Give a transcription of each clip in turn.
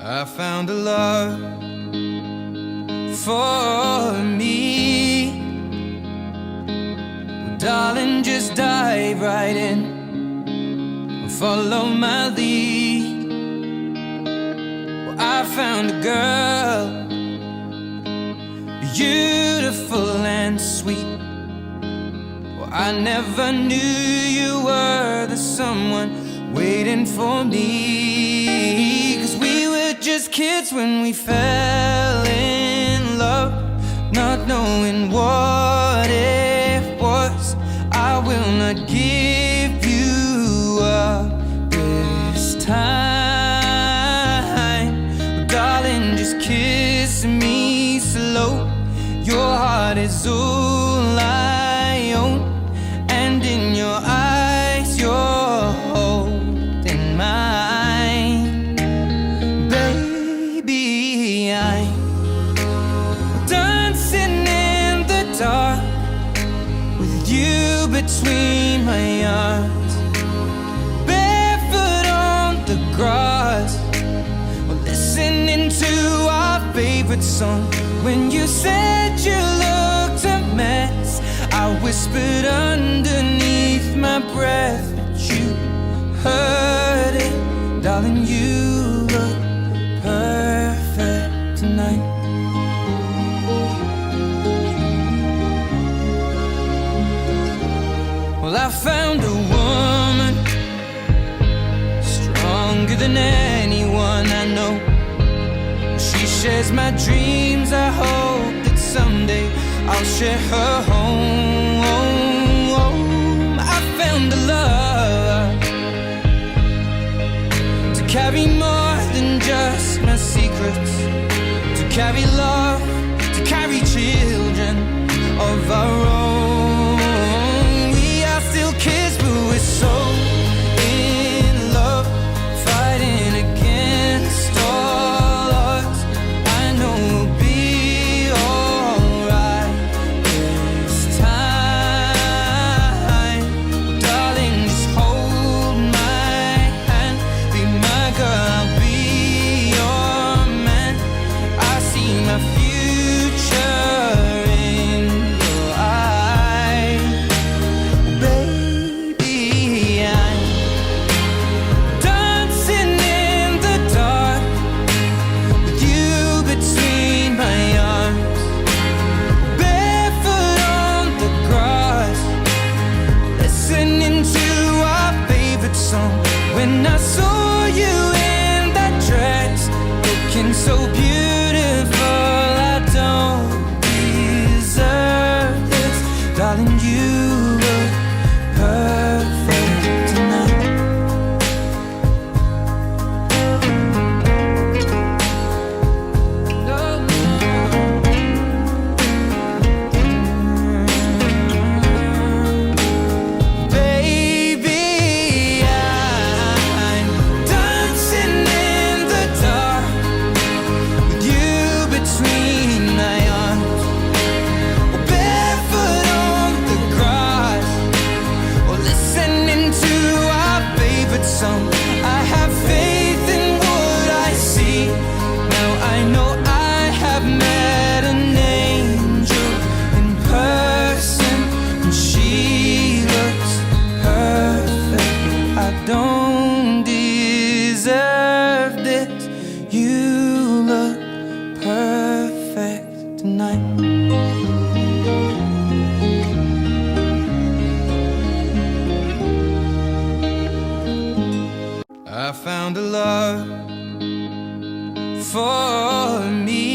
I found a love for me. Well, darling, just dive right in, follow my lead. Well, I found a girl, beautiful and sweet. Well, I never knew you were the someone waiting for me. 'Cause we were just kids when we fell in love, not knowing what it was. I will not give you up this time. But darling, just kiss me slow. Your heart is all I own, and in your eyes you're holding mine. Baby, I'm dancing in the dark with you between my arms, barefoot on the grass, listening to our favorite song. When you said you looked a mess, I whispered underneath my breath, but you heard it. Darling, you look perfect tonight. Well, I found a woman stronger than anyone I know. She shares my dreams. I hope that someday I'll share her home. I found a love to carry more than just my secrets, to carry love, to carry children of our own. We are still kids, but we're so in love, fighting against all odds. I know we'll be alright this time. Darling, just hold my hand, be my girl, I'll be your man. I see my future in your eyes. Baby, I'm dancing in the dark with you between my arms, barefoot on the grass, listening to our favorite song. When I saw you in that dress, looking so beautiful, I don't deserve this. Darling, you look perfect tonight. Baby, I'm dancing in the dark with you between my arms, barefoot on the grass, or listening to our favorite song. I have faith in what I see. Now I know I have met an angel in person, and she looks perfect. I don't deserve this. You look perfect tonight. I found a love for me.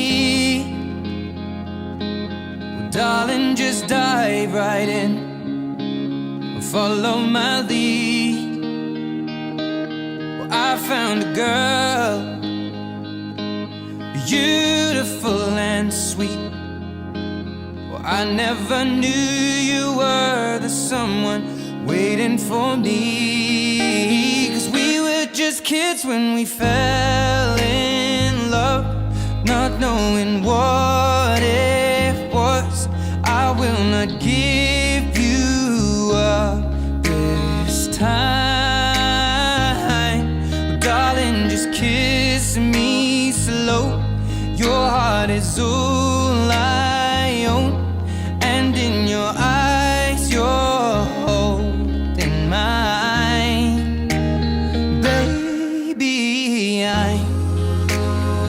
Well, darling, just dive right in, follow my lead. Well, I found a girl, beautiful and sweet. Well, I never knew you were the someone waiting for me. 'Cause we were just kids when we fell in love, not knowing what it was. I will not give you up this time. Darling, just kiss me Your heart is over.